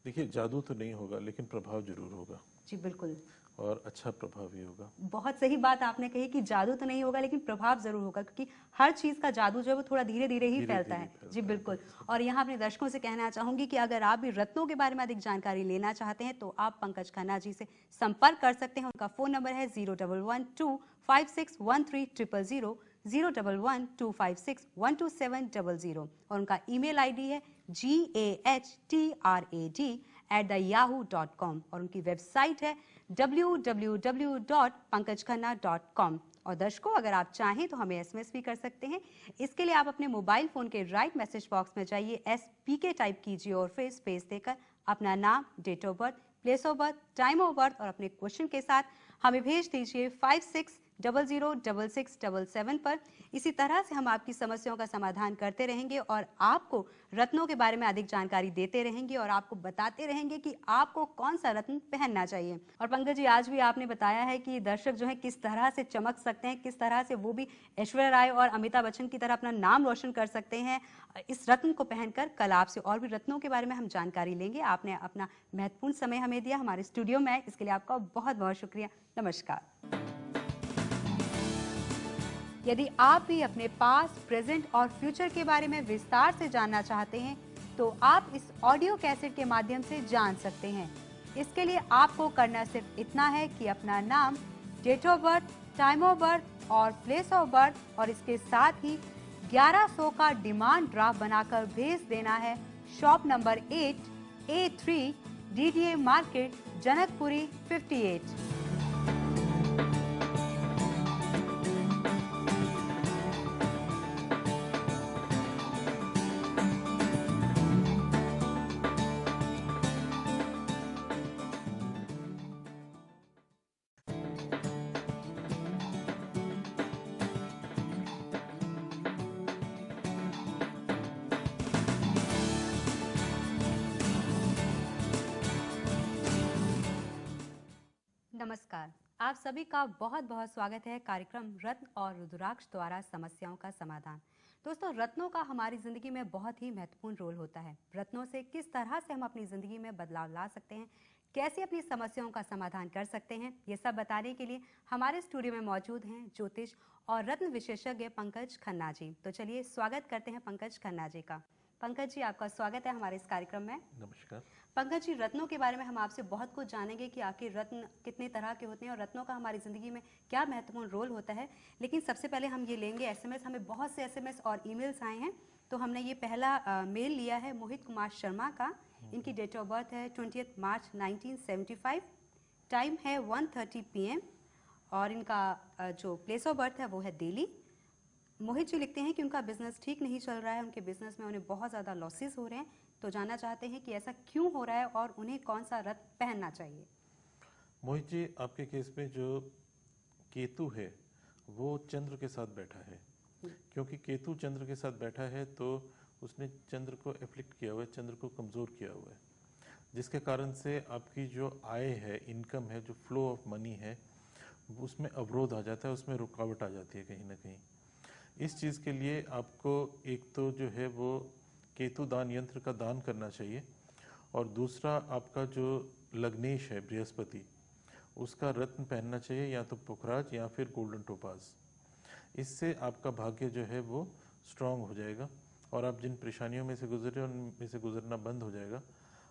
देखिए, जादू तो नहीं होगा, लेकिन प्रभाव जरूर होगा। जी बिल्कुल, और अच्छा प्रभाव भी होगा। बहुत सही बात आपने कही कि जादू तो नहीं होगा लेकिन प्रभाव जरूर होगा, क्योंकि हर चीज का जादू जो है वो थोड़ा धीरे धीरे ही फैलता है। जी बिल्कुल। और यहाँ अपने दर्शकों से कहना चाहूंगी कि अगर आप भी रत्नों के बारे में अधिक जानकारी लेना चाहते हैं तो आप पंकज खन्ना जी से संपर्क कर सकते हैं। उनका फोन नंबर है 0112561300, 0112561270, और उनका ईमेल आईडी है gahrad@yahoo.com, और उनकी वेबसाइट है www.pankajkhanna.com। और दर्शकों, अगर आप चाहें तो हमें एसएमएस भी कर सकते हैं। इसके लिए आप अपने मोबाइल फोन के राइट मैसेज बॉक्स में जाइए, SPK टाइप कीजिए और फिर स्पेस देकर अपना नाम, date of birth, place of birth, time of birth और अपने क्वेश्चन के साथ हमें भेज दीजिए 56006677 पर। इसी तरह से हम आपकी समस्याओं का समाधान करते रहेंगे और आपको रत्नों के बारे में अधिक जानकारी देते रहेंगे और आपको बताते रहेंगे कि आपको कौन सा रत्न पहनना चाहिए। और पंकज जी, आज भी आपने बताया है कि दर्शक जो है किस तरह से चमक सकते हैं, किस तरह से वो भी ऐश्वर्या राय और अमिताभ बच्चन की तरह अपना नाम रोशन कर सकते हैं इस रत्न को पहनकर। कल आपसे और भी रत्नों के बारे में हम जानकारी लेंगे। आपने अपना महत्वपूर्ण समय हमें दिया हमारे स्टूडियो में, इसके लिए आपका बहुत बहुत शुक्रिया। नमस्कार। यदि आप भी अपने पास्ट, प्रेजेंट और फ्यूचर के बारे में विस्तार से जानना चाहते हैं तो आप इस ऑडियो कैसेट के माध्यम से जान सकते हैं। इसके लिए आपको करना सिर्फ इतना है कि अपना नाम, date of birth, time of birth और प्लेस ऑफ बर्थ और इसके साथ ही 1100 का डिमांड ड्राफ्ट बनाकर भेज देना है shop number 8A3 DDA market, Janakpuri 58। नमस्कार, आप सभी का बहुत बहुत स्वागत है कार्यक्रम रत्न और रुद्राक्ष द्वारा समस्याओं का समाधान। दोस्तों, रत्नों का हमारी जिंदगी में बहुत ही महत्वपूर्ण रोल होता है। रत्नों से किस तरह से हम अपनी जिंदगी में बदलाव ला सकते हैं, कैसे अपनी समस्याओं का समाधान कर सकते हैं, ये सब बताने के लिए हमारे स्टूडियो में मौजूद हैं ज्योतिष और रत्न विशेषज्ञ पंकज खन्ना जी। तो चलिए स्वागत करते हैं पंकज खन्ना जी का। पंकज जी, आपका स्वागत है हमारे इस कार्यक्रम में। नमस्कार। पंकज जी, रत्नों के बारे में हम आपसे बहुत कुछ जानेंगे कि आखिर रत्न कितने तरह के होते हैं और रत्नों का हमारी ज़िंदगी में क्या महत्वपूर्ण रोल होता है। लेकिन सबसे पहले हम ये लेंगे एसएमएस। हमें बहुत से एसएमएस और ईमेल्स आए हैं, तो हमने ये पहला मेल लिया है मोहित कुमार शर्मा का। इनकी डेट ऑफ बर्थ है 20 मार्च 1975, टाइम है 1:30 PM और इनका जो प्लेस ऑफ बर्थ है वो है दिल्ली। मोहित जी लिखते हैं कि उनका बिजनेस ठीक नहीं चल रहा है, उनके बिजनेस में उन्हें बहुत ज़्यादा लॉसेस हो रहे हैं, तो जानना चाहते हैं कि ऐसा क्यों हो रहा है और उन्हें कौन सा रत्न पहनना चाहिए। मोहित जी, आपके केस में जो केतु है वो चंद्र के साथ बैठा है। क्योंकि केतु चंद्र के साथ बैठा है तो उसने चंद्र को एफ्लिक्ट किया हुआ है, चंद्र को कमज़ोर किया हुआ है, जिसके कारण से आपकी जो आय है, इनकम है, जो फ्लो ऑफ मनी है, उसमें अवरोध आ जाता है, उसमें रुकावट आ जाती है कहीं ना कहीं। इस चीज़ के लिए आपको एक तो जो है वो केतु दान यंत्र का दान करना चाहिए, और दूसरा आपका जो लग्नेश है बृहस्पति, उसका रत्न पहनना चाहिए, या तो पुखराज या फिर गोल्डन टोपाज। इससे आपका भाग्य जो है वो स्ट्रांग हो जाएगा और आप जिन परेशानियों में से गुजर रहे हैं उनमें से गुजरना बंद हो जाएगा।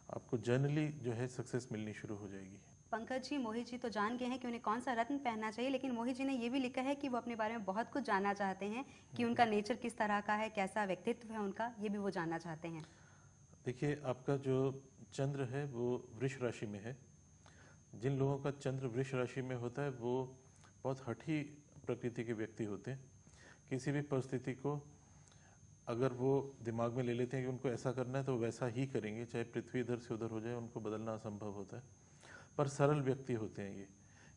आपको जनरली जो है सक्सेस मिलनी शुरू हो जाएगी। पंकज जी, मोहित जी तो जान गए हैं कि उन्हें कौन सा रत्न पहनना चाहिए, लेकिन मोहित जी ने ये भी लिखा है कि वो अपने बारे में बहुत कुछ जानना चाहते हैं कि उनका नेचर किस तरह का है, कैसा व्यक्तित्व है उनका, ये भी वो जानना चाहते हैं। देखिए, आपका जो चंद्र है वो वृष राशि में है। जिन लोगों का चंद्र वृष राशि में होता है वो बहुत हठी प्रकृति के व्यक्ति होते हैं। किसी भी परिस्थिति को अगर वो दिमाग में ले लेते हैं कि उनको ऐसा करना है तो वैसा ही करेंगे, चाहे पृथ्वी इधर से उधर हो जाए, उनको बदलना असंभव होता है। पर सरल व्यक्ति होते हैं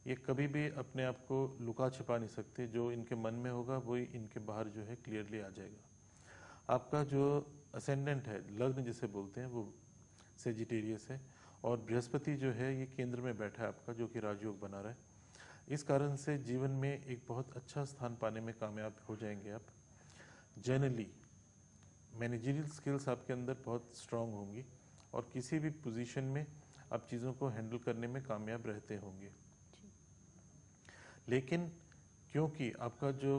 ये कभी भी अपने आप को लुका छिपा नहीं सकते। जो इनके मन में होगा वही इनके बाहर जो है क्लियरली आ जाएगा। आपका जो असेंडेंट है, लग्न जिसे बोलते हैं, वो सेजिटेरियस है, और बृहस्पति जो है ये केंद्र में बैठा है आपका, जो कि राजयोग बना रहा है। इस कारण से जीवन में एक बहुत अच्छा स्थान पाने में कामयाब हो जाएंगे आप। जनरली मैनेजरियल स्किल्स आपके अंदर बहुत स्ट्रांग होंगी और किसी भी पोजीशन में आप चीज़ों को हैंडल करने में कामयाब रहते होंगे। लेकिन क्योंकि आपका जो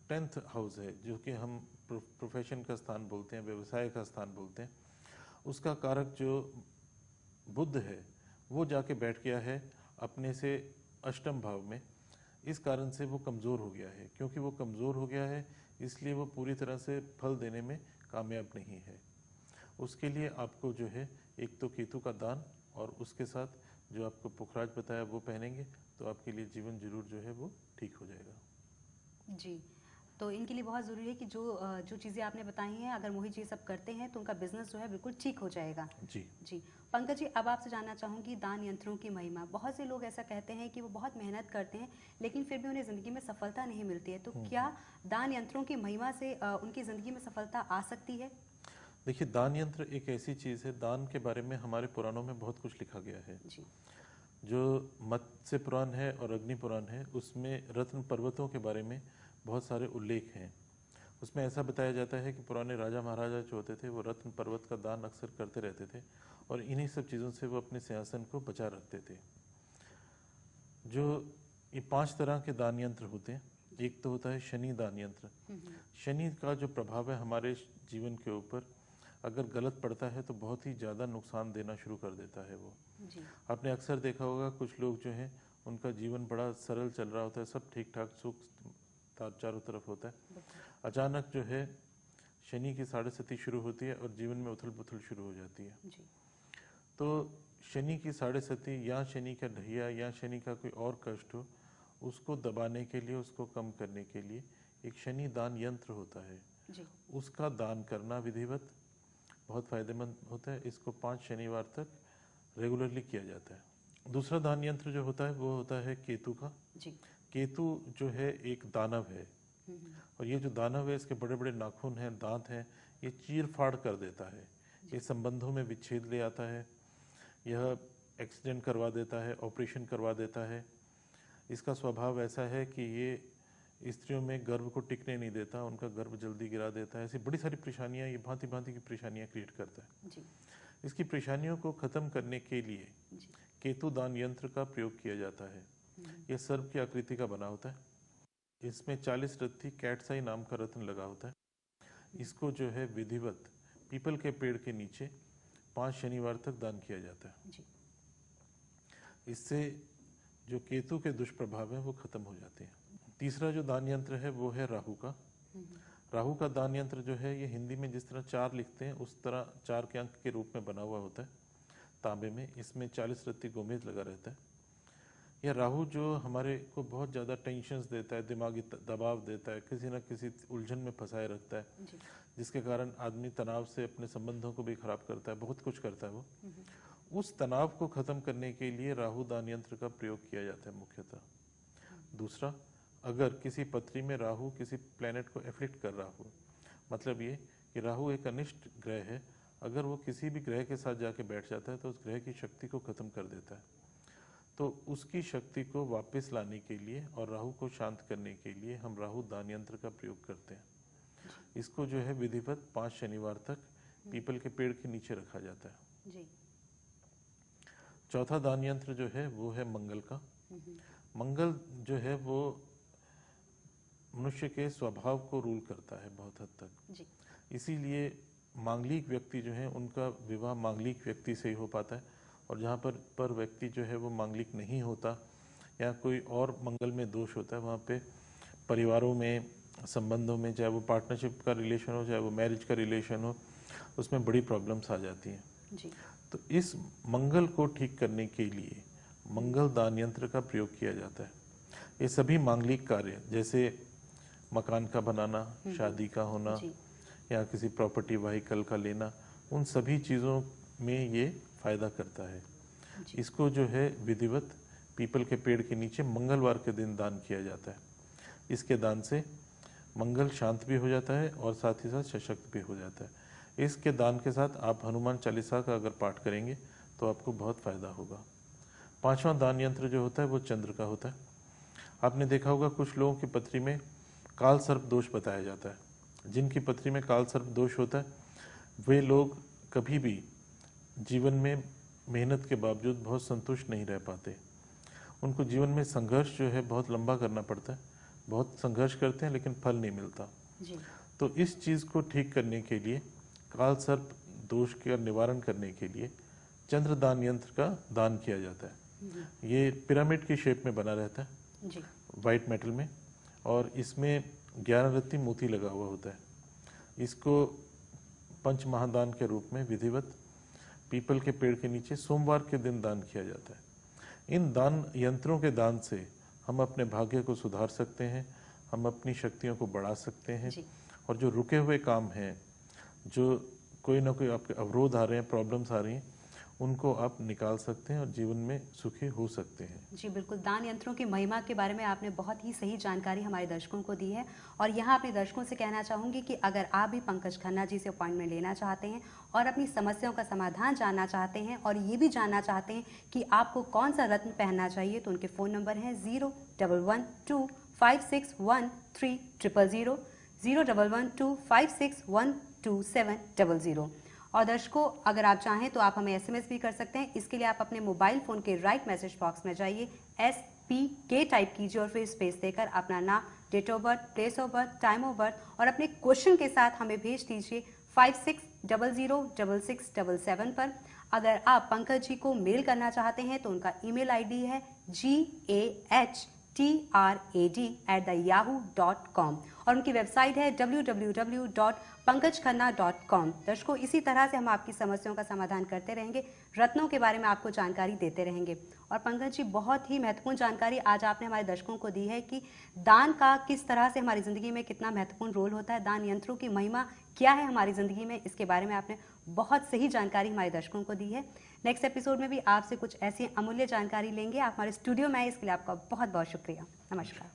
10th हाउस है, जो कि हम प्रोफेशन का स्थान बोलते हैं, व्यवसाय का स्थान बोलते हैं, उसका कारक जो बुध है वो जाके बैठ गया है अपने से अष्टम भाव में। इस कारण से वो कमज़ोर हो गया है। क्योंकि वो कमज़ोर हो गया है इसलिए वो पूरी तरह से फल देने में कामयाब नहीं है। उसके लिए आपको जो है एक तो केतु का दान और उसके साथ जो आपको पुखराज बताया वो पहनेंगे तो आपके लिए जीवन जरूर जो है वो ठीक हो जाएगा। जी, तो इनके लिए बहुत ज़रूरी है कि जो चीज़ें आपने बताई हैं, अगर मोहित जी सब करते हैं तो उनका बिजनेस जो है बिल्कुल ठीक हो जाएगा। जी जी, पंकज जी, अब आपसे जानना चाहूँगी दान यंत्रों की महिमा। बहुत से लोग ऐसा कहते हैं कि वो बहुत मेहनत करते हैं लेकिन फिर भी उन्हें ज़िंदगी में सफलता नहीं मिलती है, तो क्या दान यंत्रों की महिमा से उनकी ज़िंदगी में सफलता आ सकती है? देखिए, दान यंत्र एक ऐसी चीज़ है, दान के बारे में हमारे पुराणों में बहुत कुछ लिखा गया है। जी, जो मत्स्य पुराण है और अग्नि पुराण है उसमें रत्न पर्वतों के बारे में बहुत सारे उल्लेख हैं। उसमें ऐसा बताया जाता है कि पुराने राजा महाराजा जो होते थे वो रत्न पर्वत का दान अक्सर करते रहते थे और इन्हीं सब चीज़ों से वो अपने सिंहासन को बचा रखते थे। जो ये 5 तरह के दान यंत्र होते हैं। एक तो होता है शनि दान यंत्र। शनि का जो प्रभाव है हमारे जीवन के ऊपर, अगर गलत पड़ता है तो बहुत ही ज़्यादा नुकसान देना शुरू कर देता है वो। जी, आपने अक्सर देखा होगा कुछ लोग जो हैं उनका जीवन बड़ा सरल चल रहा होता है, सब ठीक ठाक सुख चारों तरफ होता है, बिल्कुल। अचानक जो है शनि की साढ़े सती शुरू होती है और जीवन में उथल पुथल शुरू हो जाती है। जी, तो शनि की साढ़े सती या शनि का ढहिया या शनि का कोई और कष्ट हो, उसको दबाने के लिए, उसको कम करने के लिए एक शनि दान यंत्र होता है। जी, उसका दान करना विधिवत बहुत फायदेमंद होता है। इसको 5 शनिवार तक रेगुलरली किया जाता है। दूसरा दान यंत्र जो होता है वो होता है केतु का। जी, केतु जो है एक दानव है, और ये जो दानव है इसके बड़े बड़े नाखून हैं, दांत हैं, ये चीर फाड़ कर देता है, ये संबंधों में विच्छेद ले आता है, यह एक्सीडेंट करवा देता है, ऑपरेशन करवा देता है। इसका स्वभाव ऐसा है कि ये स्त्रियों में गर्भ को टिकने नहीं देता, उनका गर्भ जल्दी गिरा देता है। ऐसी बड़ी सारी परेशानियां, ये भांति भांति की परेशानियां क्रिएट करता है। जी, इसकी परेशानियों को ख़त्म करने के लिए जी, केतु दान यंत्र का प्रयोग किया जाता है। यह सर्प की आकृति का बना होता है। इसमें 40 रत्ती कैटसाई नाम का रत्न लगा होता है। इसको जो है विधिवत पीपल के पेड़ के नीचे 5 शनिवार तक दान किया जाता है। जी। इससे जो केतु के दुष्प्रभाव है वो खत्म हो जाते हैं। तीसरा जो दान यंत्र है वो है राहु का। राहु का दान यंत्र जो है ये हिंदी में जिस तरह 4 लिखते हैं उस तरह 4 के अंक के रूप में बना हुआ होता है तांबे में। इसमें 40 रत्ती गोमेद लगा रहता है। यह राहु जो हमारे को बहुत ज़्यादा टेंशन्स देता है, दिमागी दबाव देता है, किसी न किसी उलझन में फंसाए रखता है, जिसके कारण आदमी तनाव से अपने संबंधों को भी खराब करता है, बहुत कुछ करता है वो। उस तनाव को खत्म करने के लिए राहु दान यंत्र का प्रयोग किया जाता है मुख्यतः। दूसरा, अगर किसी पत्री में राहु किसी प्लेनेट को एफ्लिक्ट कर रहा हो, मतलब ये कि राहु एक अनिष्ट ग्रह है, अगर वो किसी भी ग्रह के साथ जाके बैठ जाता है तो उस ग्रह की शक्ति को खत्म कर देता है। तो उसकी शक्ति को वापस लाने के लिए और राहु को शांत करने के लिए हम राहु दान यंत्र का प्रयोग करते हैं। इसको जो है विधिवत 5 शनिवार तक पीपल के पेड़ के नीचे रखा जाता है। जी। चौथा दान यंत्र जो है वो है मंगल का। मंगल जो है वो मनुष्य के स्वभाव को रूल करता है बहुत हद तक। जी। इसीलिए मांगलिक व्यक्ति जो है उनका विवाह मांगलिक व्यक्ति से ही हो पाता है, और जहाँ पर व्यक्ति जो है वो मांगलिक नहीं होता या कोई और मंगल में दोष होता है, वहाँ पे परिवारों में, संबंधों में, चाहे वो पार्टनरशिप का रिलेशन हो चाहे वो मैरिज का रिलेशन हो, उसमें बड़ी प्रॉब्लम्स आ जाती हैं। जी। तो इस मंगल को ठीक करने के लिए मंगल दान यंत्र का प्रयोग किया जाता है। ये सभी मांगलिक कार्य जैसे मकान का बनाना, शादी का होना या किसी प्रॉपर्टी व्हीकल का लेना, उन सभी चीज़ों में ये फायदा करता है। इसको जो है विधिवत पीपल के पेड़ के नीचे मंगलवार के दिन दान किया जाता है। इसके दान से मंगल शांत भी हो जाता है और साथ ही साथ सशक्त भी हो जाता है। इसके दान के साथ आप हनुमान चालीसा का अगर पाठ करेंगे तो आपको बहुत फायदा होगा। 5वां दान यंत्र जो होता है वो चंद्र का होता है। आपने देखा होगा कुछ लोगों की पत्री में काल सर्प दोष बताया जाता है। जिनकी पत्री में काल सर्प दोष होता है वे लोग कभी भी जीवन में मेहनत के बावजूद बहुत संतुष्ट नहीं रह पाते। उनको जीवन में संघर्ष जो है बहुत लंबा करना पड़ता है, बहुत संघर्ष करते हैं लेकिन फल नहीं मिलता। जी। तो इस चीज़ को ठीक करने के लिए, काल सर्प दोष का निवारण करने के लिए चंद्रदान यंत्र का दान किया जाता है। ये पिरामिड की शेप में बना रहता है जी। वाइट मेटल में, और इसमें 11 रत्ती मोती लगा हुआ होता है। इसको पंच महादान के रूप में विधिवत पीपल के पेड़ के नीचे सोमवार के दिन दान किया जाता है। इन दान यंत्रों के दान से हम अपने भाग्य को सुधार सकते हैं, हम अपनी शक्तियों को बढ़ा सकते हैं, और जो रुके हुए काम हैं, जो कोई ना कोई आपके अवरोध आ रहे हैं, प्रॉब्लम्स आ रही हैं, उनको आप निकाल सकते हैं और जीवन में सुखी हो सकते हैं। जी बिल्कुल, दान यंत्रों की महिमा के बारे में आपने बहुत ही सही जानकारी हमारे दर्शकों को दी है। और यहाँ अपने दर्शकों से कहना चाहूँगी कि अगर आप भी पंकज खन्ना जी से अपॉइंटमेंट लेना चाहते हैं और अपनी समस्याओं का समाधान जानना चाहते हैं और ये भी जानना चाहते हैं कि आपको कौन सा रत्न पहनना चाहिए, तो उनके फ़ोन नंबर हैं 0112561300, 011256127000। और दर्शकों, अगर आप चाहें तो आप हमें SMS भी कर सकते हैं। इसके लिए आप अपने मोबाइल फ़ोन के राइट मैसेज बॉक्स में जाइए, SPK टाइप कीजिए और फिर स्पेस देकर अपना नाम, date of birth, place of birth, time of birth और अपने क्वेश्चन के साथ हमें भेज दीजिए 56006677 पर। अगर आप पंकज जी को मेल करना चाहते हैं तो उनका ईमेल ID है GAHTRAD@yahoo.com और उनकी वेबसाइट है www.pankajkhanna.com। दर्शकों, इसी तरह से हम आपकी समस्याओं का समाधान करते रहेंगे, रत्नों के बारे में आपको जानकारी देते रहेंगे। और पंकज जी, बहुत ही महत्वपूर्ण जानकारी आज आपने हमारे दर्शकों को दी है कि दान का किस तरह से हमारी ज़िंदगी में कितना महत्वपूर्ण रोल होता है, दान यंत्रों की महिमा क्या है हमारी ज़िंदगी में, इसके बारे में आपने बहुत सही जानकारी हमारे दर्शकों को दी है। नेक्स्ट एपिसोड में भी आपसे कुछ ऐसी अमूल्य जानकारी लेंगे। आप हमारे स्टूडियो में आए इसके लिए आपका बहुत बहुत शुक्रिया। नमस्कार।